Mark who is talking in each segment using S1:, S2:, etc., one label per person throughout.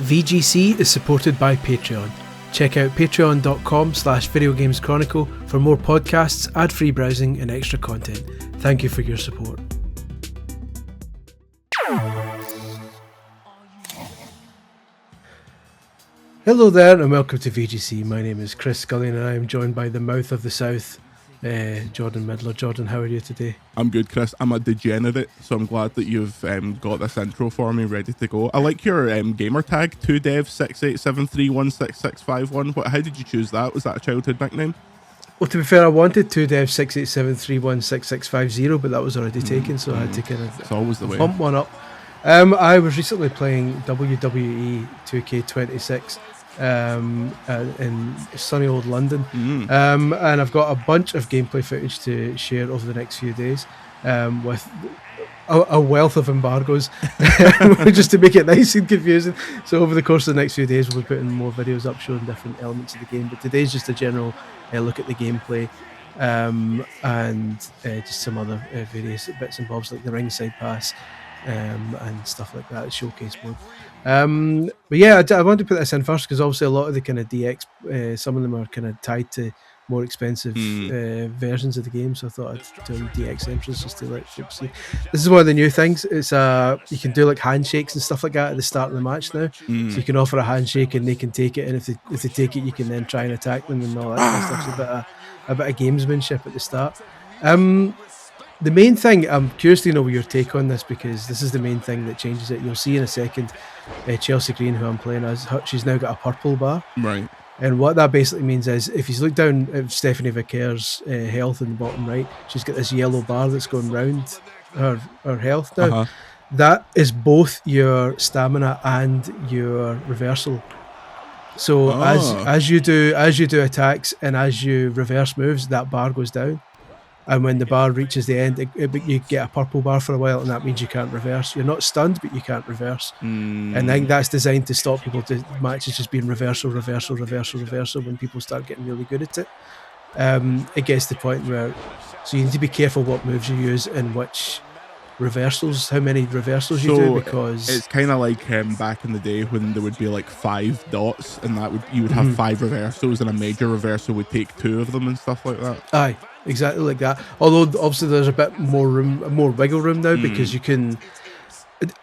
S1: VGC is supported by Patreon. Check out patreon.com/videogameschronicle for more podcasts, ad-free browsing and extra content. Thank you for your support. Hello there and welcome to VGC. My name is Chris Scullion and I am joined by the mouth of the South, Jordan Midler. Jordan, how are you today?
S2: I'm good, Chris. I'm a degenerate, so I'm glad that you've got this intro for me ready to go. I like your gamer tag, 2dev6873166651. How did you choose that? Was that a childhood nickname?
S1: Well, to be fair, I wanted 2dev6873166650, but that was already taken, so I had to kind of
S2: It's always the way.
S1: bump one up. I was recently playing WWE 2K26 in sunny old London, and I've got a bunch of gameplay footage to share over the next few days with a wealth of embargoes just to make it nice and confusing. So over the course of the next few days we'll be putting more videos up showing different elements of the game, but today's just a general look at the gameplay and just some other various bits and bobs like the Ringside Pass and stuff like that, showcase mode. But yeah, I wanted to put this in first because obviously a lot of the kind of DX, some of them are kind of tied to more expensive versions of the game, so I thought I'd do DX entries just to let folks see. This is one of the new things. It's you can do like handshakes and stuff like that at the start of the match now. So you can offer a handshake and they can take it, and if they take it, you can then try and attack them and all that kind of stuff. So a bit of gamesmanship at the start. The main thing, I'm curious to know your take on this because this is the main thing that changes it. You'll see in a second, Chelsea Green, who I'm playing as, she's now got a purple bar.
S2: Right.
S1: And what that basically means is, if you look down at Stephanie Vicare's health in the bottom right, she's got this yellow bar that's going round her health now. That is both your stamina and your reversal. So as you do attacks and as you reverse moves, that bar goes down. And when the bar reaches the end, you get a purple bar for a while, and that means you can't reverse. You're not stunned, but you can't reverse. And I think that's designed to stop people to matches just being reversal when people start getting really good at it. It gets to the point where, so you need to be careful what moves you use and which reversals, how many reversals you do, because
S2: it's kind of like back in the day when there would be like 5 dots, and you would have 5 reversals, and a major reversal would take 2 of them and stuff like that.
S1: Aye. Exactly like that. Although obviously there's a bit more room, more wiggle room now, because you can.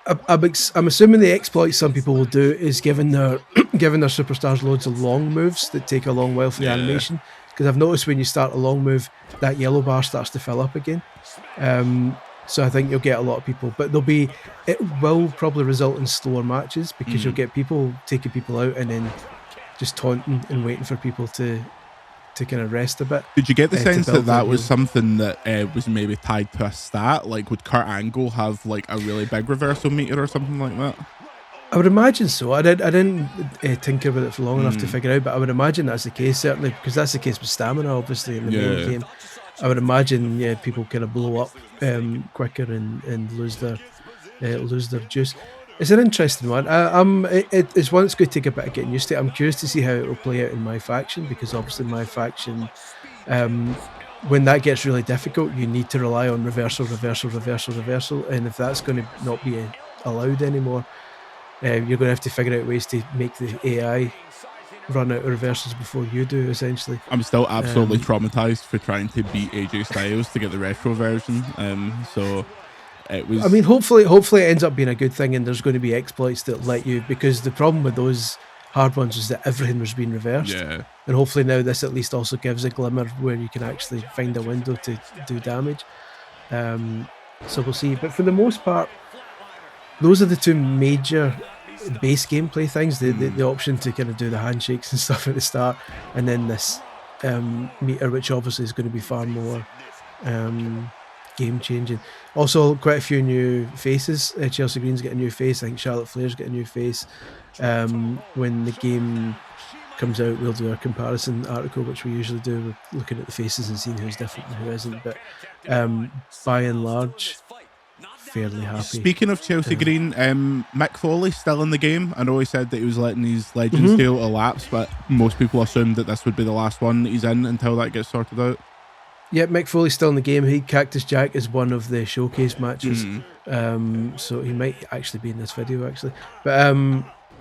S1: I'm assuming the exploit some people will do is giving their superstars loads of long moves that take a long while for the animation. Because I've noticed when you start a long move, that yellow bar starts to fill up again. So I think you'll get a lot of people, but it will probably result in slower matches because you'll get people taking people out and then just taunting and waiting for people to kind of rest a bit.
S2: Did you get the sense that was something that was maybe tied to a stat? Like, would Kurt Angle have like a really big reversal meter or something like that?
S1: I would imagine so. I didn't tinker with it for long enough to figure out, but I would imagine that's the case, certainly, because that's the case with stamina, obviously, in the main game. I would imagine, people kind of blow up quicker and lose their juice. It's an interesting one. It's one that's going to take a bit of getting used to. I'm curious to see how it will play out in my faction, because obviously my faction, when that gets really difficult, you need to rely on reversal, and if that's going to not be allowed anymore, you're going to have to figure out ways to make the AI run out of reversals before you do, essentially.
S2: I'm still absolutely traumatized for trying to beat AJ Styles to get the retro version. So it was. I
S1: mean, hopefully it ends up being a good thing, and there's going to be exploits that let you. Because the problem with those hard ones is that everything was being reversed.
S2: Yeah.
S1: And hopefully now this at least also gives a glimmer where you can actually find a window to do damage. So we'll see. But for the most part, those are the two major base gameplay things, the option to kind of do the handshakes and stuff at the start, and then this meter, which obviously is going to be far more game changing. Also, quite a few new faces. Chelsea Green's got a new face. I think Charlotte Flair's got a new face. When the game comes out, we'll do a comparison article, which we usually do. We're looking at the faces and seeing who's different and who isn't, but by and large, fairly happy.
S2: Speaking of Chelsea Green, Mick Foley's still in the game. I know he said that he was letting his Legends deal elapse, but most people assumed that this would be the last one that he's in until that gets sorted out.
S1: Yeah, Mick Foley's still in the game. Cactus Jack is one of the showcase matches, so he might actually be in this video, actually. But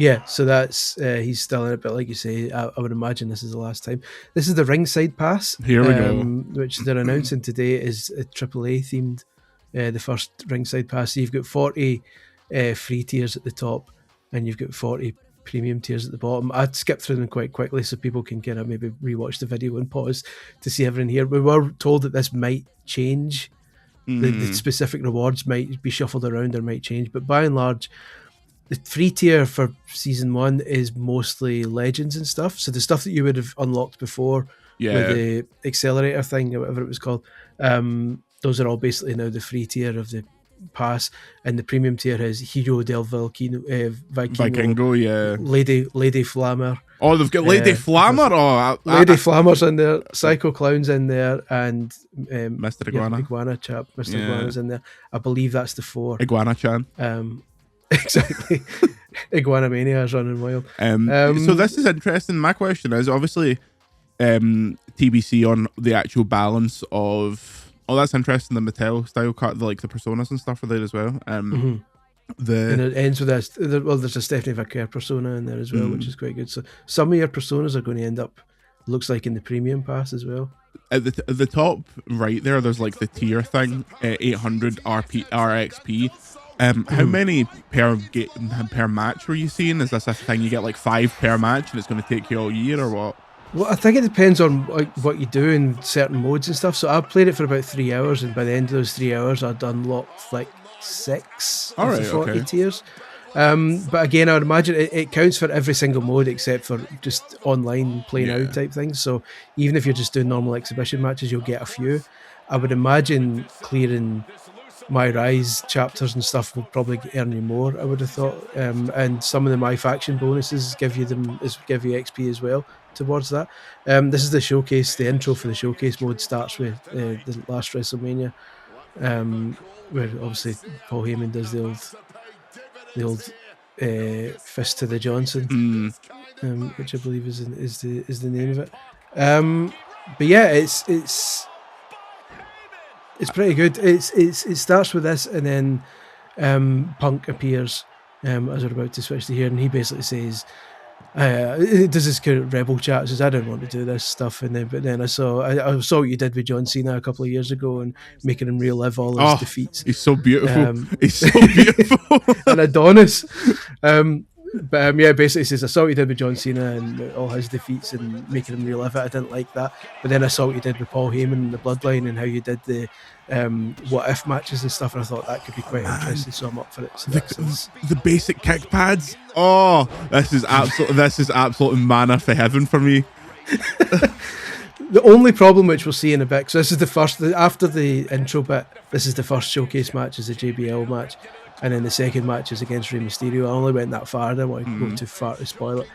S1: Yeah, so that's he's still in it, but like you say, I would imagine this is the last time. This is the Ringside Pass.
S2: Here we go.
S1: Which they're announcing today is a AAA themed. The first Ringside Pass. So you've got 40 free tiers at the top, and you've got 40 premium tiers at the bottom. I'd skip through them quite quickly so people can kind of maybe rewatch the video and pause to see everything here. We were told that this might change. The specific rewards might be shuffled around or might change, but by and large, the free tier for season 1 is mostly legends and stuff. So the stuff that you would have unlocked before with the accelerator thing or whatever it was called, those are all basically now the free tier of the pass. And the premium tier has Hero del Vikingo,
S2: yeah.
S1: Lady Flammer.
S2: Oh, they've got Lady Flammer.
S1: Lady Flammer's in there, Psycho Clown's in there, and
S2: Mr. Iguana.
S1: Iguana chap, Mr. Iguana's in there. I believe that's the 4.
S2: Iguana-chan.
S1: Exactly. Iguana Mania is running wild.
S2: So this is interesting. My question is obviously TBC on the actual balance of. Oh, that's interesting. The Mattel style cut, like the personas and stuff are there as well. And it ends with this.
S1: Well, there's a Stephanie Vaquer persona in there as well, which is quite good. So some of your personas are going to end up, looks like, in the premium pass as well.
S2: At the top right there's like the tier thing, 800 RXP. How many per match were you seeing? Is this a thing you get like 5 per match and it's going to take you all year or what?
S1: Well, I think it depends on what you do in certain modes and stuff. So I played it for about 3 hours, and by the end of those 3 hours, I'd unlocked like 6 of the 40 tiers. But again, I would imagine it counts for every single mode except for just online playing out type things. So even if you're just doing normal exhibition matches, you'll get a few. I would imagine clearing My Rise chapters and stuff will probably earn you more, I would have thought. And some of the My Faction bonuses give you XP as well towards that. This is the showcase. The intro for the showcase mode starts with the last WrestleMania, where obviously Paul Heyman does the old fist to the Johnson, which I believe is the name of it. But yeah, it's pretty good. It starts with this, and then Punk appears as we're about to switch to here, and he basically says, it does this kind of rebel chat. Says, I didn't want to do this stuff, but then I saw what you did with John Cena a couple of years ago and making him relive all his defeats.
S2: He's so beautiful. He's so beautiful.
S1: And Adonis. But basically says, I saw what you did with John Cena and all his defeats and making him relive it. I didn't like that. But then I saw what you did with Paul Heyman and the Bloodline and how you did the what if matches and stuff, and I thought that could be quite interesting, so I'm up for it. So
S2: the basic kick pads. Oh, this is absolute manna for heaven for me.
S1: The only problem, which we'll see in a bit, so this is the first, after the intro bit, this is the first showcase match, is the JBL match. And then the second match is against Rey Mysterio. I only went that far. I didn't want to go too far to spoil it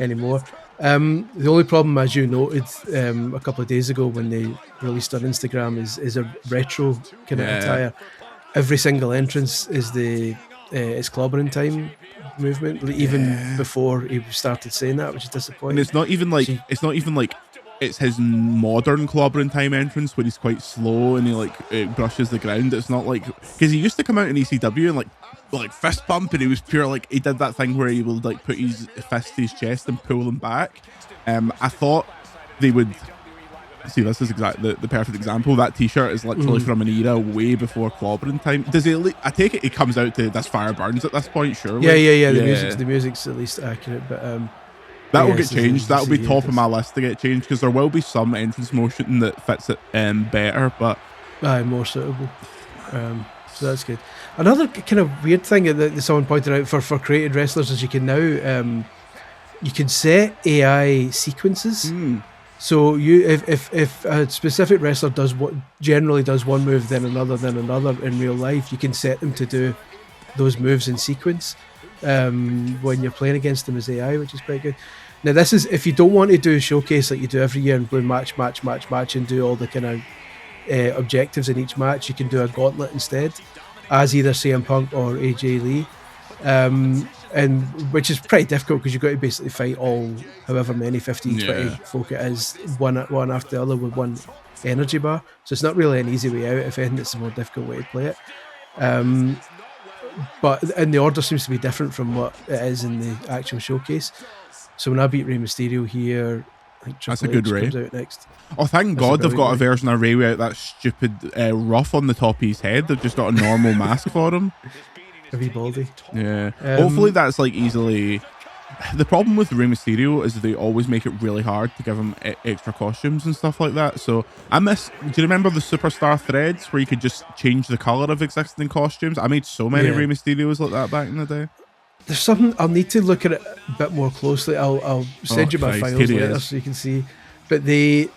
S1: anymore. The only problem, as you noted a couple of days ago when they released on Instagram, is a retro kind of attire. Every single entrance is it's clobbering time movement, even before he started saying that, which is disappointing.
S2: And it's not even like it's his modern clobbering time entrance where he's quite slow and he brushes the ground. It's not like, because he used to come out in ECW and like fist bump, and he was pure, like he did that thing where he would like put his fist to his chest and pull them back. I thought they would see, this is exactly the perfect example. That t-shirt is literally from an era way before clobbering time. Does he, I take it he comes out to This Fire Burns at this point, surely?
S1: Yeah. The music's at least accurate, but
S2: that will get changed. That will be top of my list to get changed, because there will be some entrance motion that fits it better, but
S1: more suitable. So that's good. Another kind of weird thing that someone pointed out for created wrestlers is you can now you can set AI sequences. So if a specific wrestler generally does one move, then another in real life, you can set them to do those moves in sequence when you're playing against them as AI, which is quite good. Now, this is if you don't want to do a showcase like you do every year and play match and do all the kind of objectives in each match, you can do a gauntlet instead as either CM Punk or AJ Lee, and which is pretty difficult because you've got to basically fight all however many 15, 20 folk it is, one after the other with one energy bar. So it's not really an easy way out. If anything, it's a more difficult way to play it. and the order seems to be different from what it is in the actual showcase. So when I beat Rey Mysterio here, I think
S2: That's a
S1: Triple
S2: good
S1: H
S2: Rey.
S1: comes out next.
S2: Oh, thank God they've got a version of Rey without that stupid ruff on the top of his head. They've just got a normal mask for him.
S1: A wee baldy.
S2: Yeah. Hopefully that's like easily... The problem with Rey Mysterio is they always make it really hard to give him extra costumes and stuff like that. So I miss... Do you remember the Superstar threads where you could just change the colour of existing costumes? I made so many Rey Mysterios like that back in the day.
S1: There's something... I'll need to look at it a bit more closely. I'll send you my files later so you can see. But there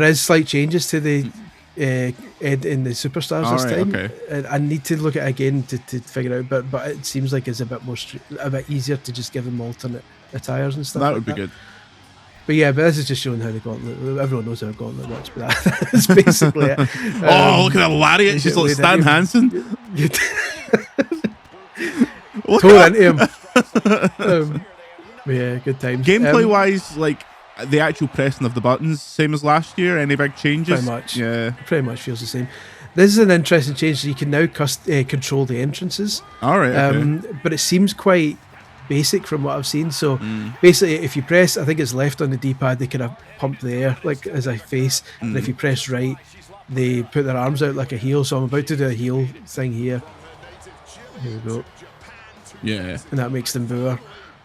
S1: is slight changes to the Ed in the Superstars this time.
S2: Okay.
S1: I need to look at it again to figure it out. But it seems like it's a bit easier to just give them alternate attires and stuff.
S2: That would be good.
S1: But yeah, but this is just showing how the Gauntlet... Everyone knows how a Gauntlet works, but that's basically it.
S2: Look at that lariat. She's like Stan Hansen.
S1: Tore into him. Yeah, good times.
S2: Gameplay-wise, like, the actual pressing of the buttons, same as last year? Any big changes?
S1: Pretty much.
S2: Yeah.
S1: Pretty much feels the same. This is an interesting change. You can now control the entrances.
S2: All right, okay.
S1: But it seems quite basic from what I've seen. So basically, if you press, I think it's left on the D-pad, they kind of pump the air like as I face. And if you press right, they put their arms out like a heel. So I'm about to do a heel thing here. Here we go.
S2: Yeah.
S1: And that makes them boo.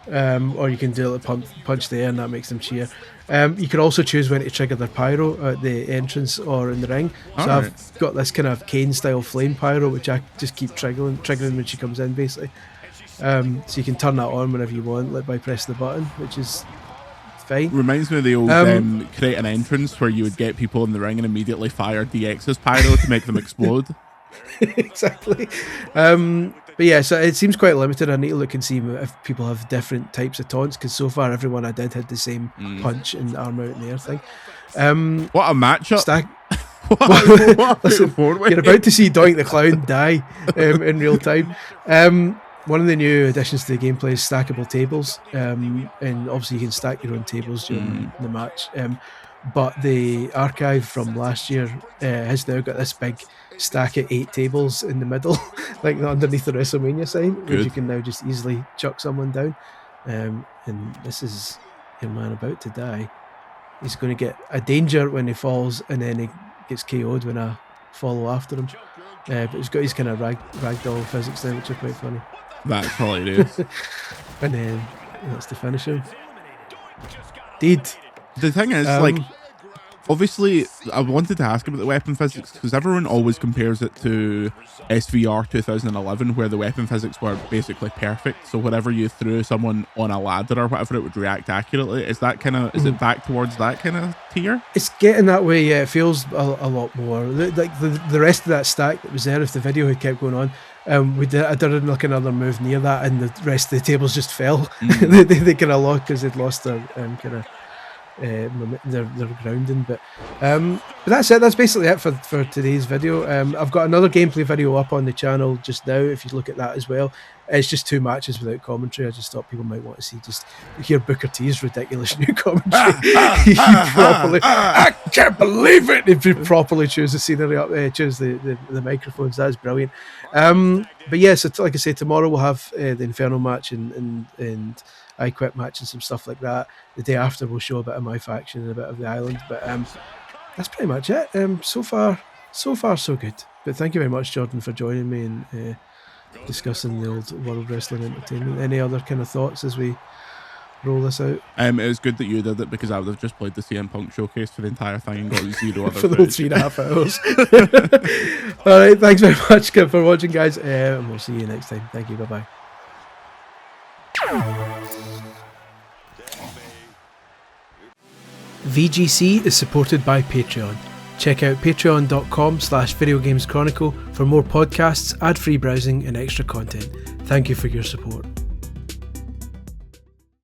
S1: Or you can do it, punch the air, and that makes them cheer. You can also choose when to trigger their pyro at the entrance or in the ring. So I've got this kind of Kane style flame pyro, which I just keep triggering when she comes in, basically. So you can turn that on whenever you want, like by pressing the button, which is fine.
S2: Reminds me of the old create an entrance where you would get people in the ring and immediately fire DX's pyro to make them explode.
S1: Exactly. But yeah, so it seems quite limited. I need to look and see if people have different types of taunts, because so far everyone I did had the same punch and arm out in the air thing.
S2: What a matchup!
S1: Listen, you're about to see Doink the Clown die in real time. One of the new additions to the gameplay is stackable tables, and obviously you can stack your own tables during the match. But the archive from last year has now got this big stack of 8 tables in the middle, like underneath the WrestleMania sign, which you can now just easily chuck someone down. And this is your man about to die. He's going to get a danger when he falls, and then he gets KO'd when I follow after him. But he's got his kind of ragdoll physics now, which are quite funny.
S2: That's hilarious.
S1: And then that's to finish him. Did.
S2: The thing is, like, obviously, I wanted to ask about the weapon physics, because everyone always compares it to SVR 2011, where the weapon physics were basically perfect. So whenever you threw someone on a ladder or whatever, it would react accurately. Is that kind of, is it back towards that kind of tier?
S1: It's getting that way. Yeah, it feels a lot more like the rest of that stack that was there. If the video had kept going on, I did like another move near that, and the rest of the tables just fell. they kind of lost because they'd lost their kind of their grounding. But that's it. That's basically it for today's video. I've got another gameplay video up on the channel just now, if you look at that as well. It's just 2 matches without commentary. I just thought people might want to see, just hear Booker T's ridiculous new commentary. I can't believe it. If you properly choose the scenery up, choose the microphones, that's brilliant. But yeah, so like I say, tomorrow we'll have the Inferno match and I Quit match and some stuff like that. The day after we'll show a bit of my faction and a bit of the island. But that's pretty much it. So far so good. But thank you very much, Jordan, for joining me and discussing the old World Wrestling Entertainment. Any other kind of thoughts as we roll this out?
S2: It was good that you did it, because I would have just played the CM Punk showcase for the entire thing and got 0 other
S1: for the whole 3.5 hours. All right, thanks very much for watching, guys, and we'll see you next time. Thank you. Bye-bye. VGC is supported by Patreon. Check out patreon.com/videogameschronicle for more podcasts, ad-free browsing and extra content. Thank you for your support.